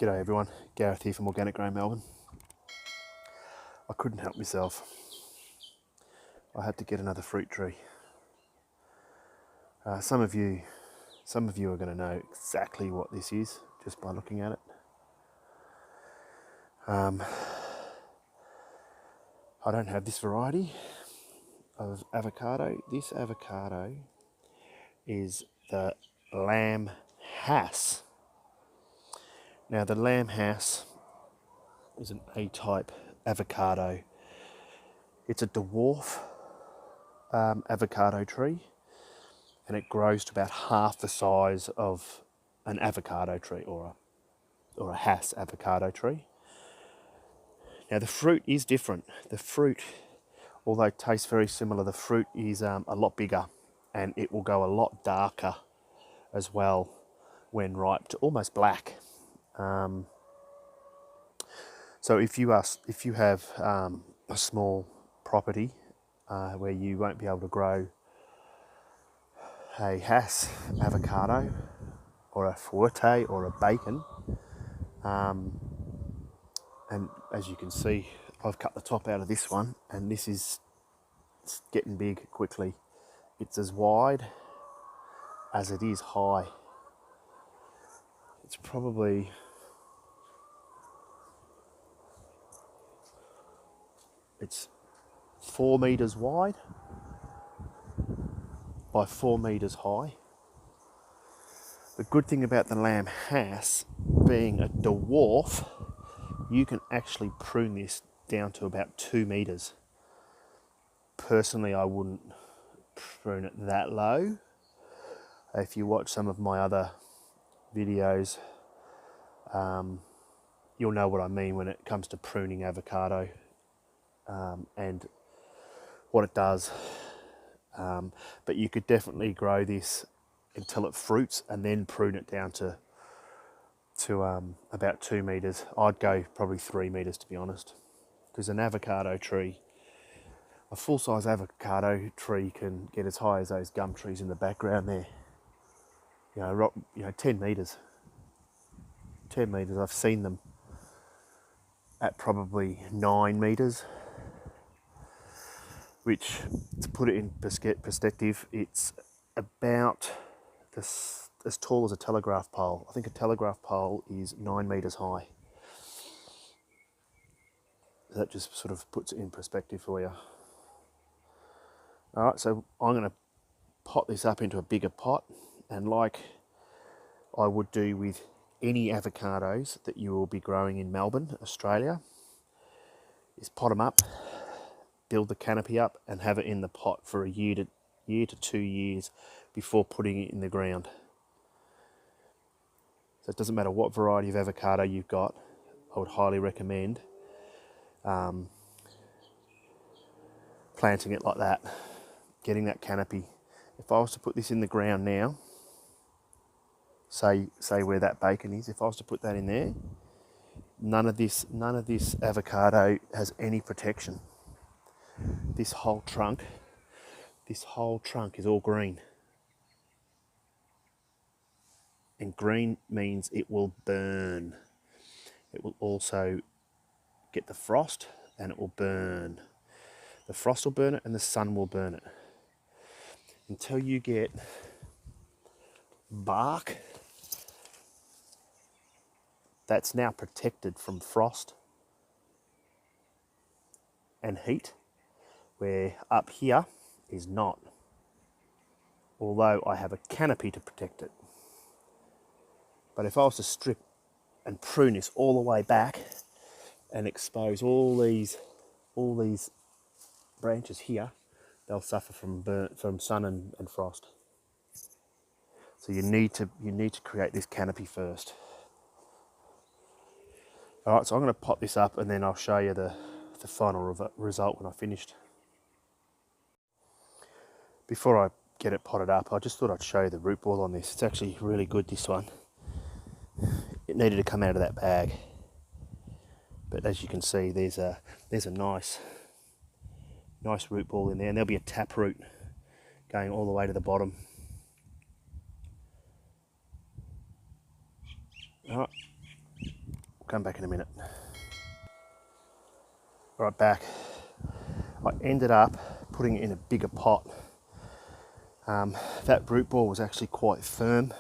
G'day everyone, Gareth here from Organic Grow Melbourne. I couldn't help myself. I had to get another fruit tree. Some of you are going to know exactly what this is just by looking at it. I don't have this variety of avocado. This avocado is the lamb Hass. Now the lamb Hass is an A-type avocado. It's a dwarf avocado tree, and it grows to about half the size of an avocado tree or a Hass avocado tree. Now the fruit is different. The fruit, although it tastes very similar, the fruit is a lot bigger, and it will go a lot darker as well when ripe, to almost black. So if you have a small property where you won't be able to grow a Hass avocado or a forte or a bacon, and as you can see, I've cut the top out of this one, and this is getting big quickly. It's as wide as it is high. It's probably it's 4 meters wide by 4 meters high. The good thing about the lamb Hass being a dwarf, you can actually prune this down to about 2 meters. Personally, I wouldn't prune it that low. If you watch some of my other videos, you'll know what I mean when it comes to pruning avocado and what it does. But you could definitely grow this until it fruits and then prune it down to about 2 meters. I'd go probably 3 meters, to be honest, because an avocado tree, a full-size avocado tree, can get as high as those gum trees in the background there. 10 meters. 10 meters. I've seen them at probably 9 meters, which, to put it in perspective, it's about as tall as a telegraph pole. I think a telegraph pole is 9 meters high. That just sort of puts it in perspective for you. All right, so I'm going to pot this up into a bigger pot, and like I would do with any avocados that you will be growing in Melbourne, Australia, is pot them up, build the canopy up, and have it in the pot for a year to 2 years before putting it in the ground. So it doesn't matter what variety of avocado you've got, I would highly recommend planting it like that, getting that canopy. If I was to put this in the ground now, say where that bacon is, if I was to put that in there, none of this avocado has any protection. This whole trunk is all green. And green means it will burn. It will also get the frost, and it will burn. The frost will burn it and the sun will burn it. Until you get bark that's now protected from frost and heat, where up here is not. Although I have a canopy to protect it. But if I was to strip and prune this all the way back and expose all these branches here, they'll suffer from sun and frost. So you need to create this canopy first. All right, so I'm going to pot this up, and then I'll show you the final result when I finished. Before I get it potted up, I just thought I'd show you the root ball on this. It's actually really good, this one. It needed to come out of that bag, but as you can see, there's a nice root ball in there, and there'll be a tap root going all the way to the bottom. All right, come back in a minute. All right, back. I ended up putting it in a bigger pot. That root ball was actually quite firm,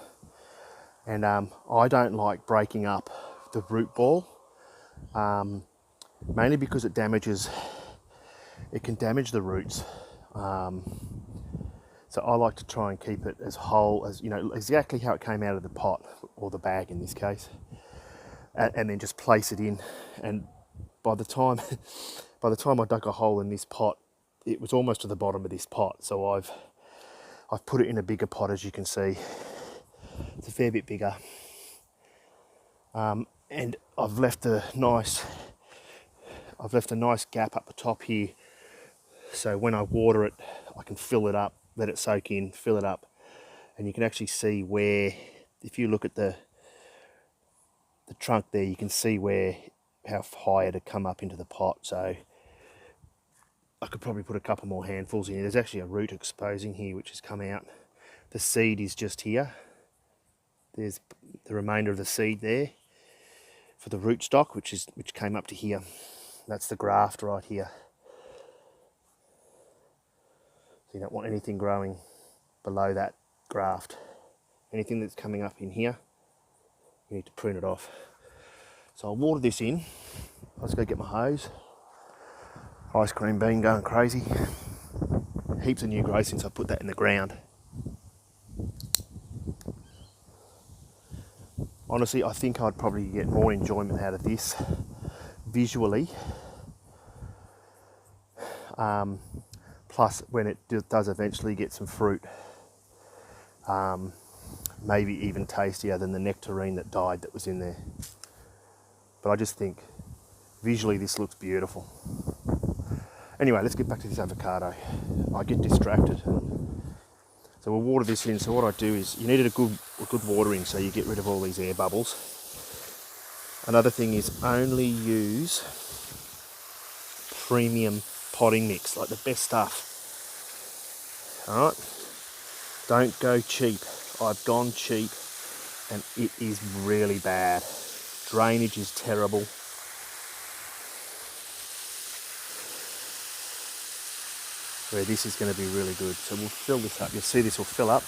and I don't like breaking up the root ball, mainly because it can damage the roots. So I like to try and keep it as whole as, exactly how it came out of the pot, or the bag in this case, and then just place it in. And by the time I dug a hole in this pot, it was almost to the bottom of this pot. So I've put it in a bigger pot, as you can see. It's a fair bit bigger, and I've left a nice gap up the top here. So when I water it, I can fill it up, let it soak in, fill it up, and you can actually see where, if you look at the trunk there, you can see how high it had come up into the pot. So I could probably put a couple more handfuls in here. There's actually a root exposing here which has come out. The seed is just here. There's the remainder of the seed there for the rootstock, which came up to here. That's the graft right here. So you don't want anything growing below that graft. Anything that's coming up in here, you need to prune it off. So I'll water this in. I'll just go get my hose. Ice cream bean going crazy. Heaps of new growth since I put that in the ground. Honestly, I think I'd probably get more enjoyment out of this visually. Plus, when it does eventually get some fruit, maybe even tastier than the nectarine that died that was in there. But I just think visually this looks beautiful. Anyway, let's get back to this avocado. I get distracted. So we'll water this in. So what I do is, you needed a good watering so you get rid of all these air bubbles. Another thing is, only use premium potting mix, like the best stuff. Alright? Don't go cheap. I've gone cheap and it is really bad. Drainage is terrible. Where this is going to be really good. So we'll fill this up. You'll see this will fill up.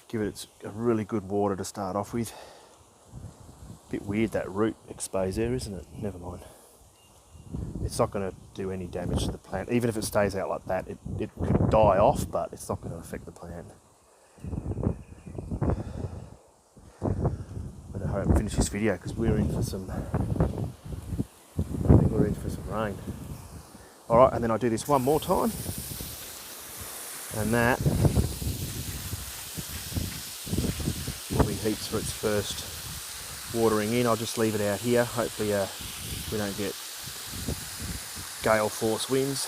Give it a really good water to start off with. Bit weird that root exposed there, isn't it? Never mind. It's not going to do any damage to the plant. Even if it stays out like that, it could die off, but it's not going to affect the plant. Better hurry up and finish this video because we're in for some rain. Alright, and then I do this one more time. And that will be heaps for its first watering in. I'll just leave it out here. Hopefully we don't get gale force winds.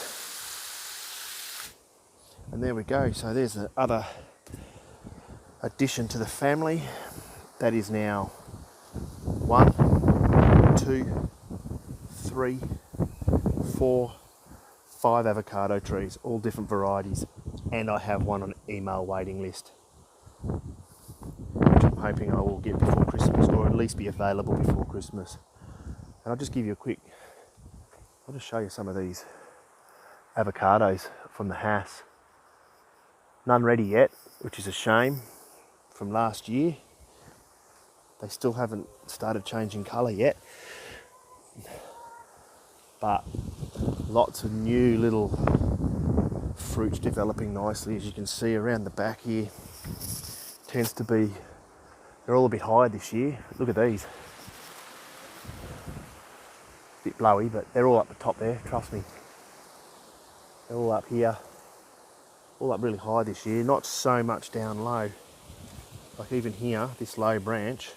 And there we go. So there's the other addition to the family. That is now 1, 2, 3, 4, 5 avocado trees, all different varieties, and I have one on email waiting list, which I'm hoping I will get before Christmas, or at least be available before Christmas. And I'll just give you I'll just show you some of these avocados from the house. None ready yet, which is a shame, from last year. They still haven't started changing colour yet, but lots of new little fruits developing nicely, as you can see around the back here. Tends to be, they're all a bit higher this year. Look at these. A bit blowy, but they're all up the top there, trust me. They're all up here, all up really high this year, not so much down low. Like even here, this low branch,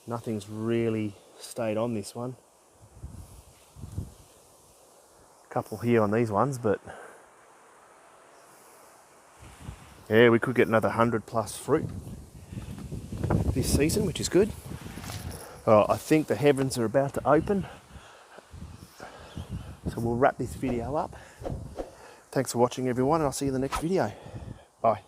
nothing's really stayed on this one. Couple here on these ones, but yeah, we could get another 100 plus fruit this season, which is good. I think the heavens are about to open, so we'll wrap this video up. Thanks for watching, everyone, and I'll see you in the next video. Bye.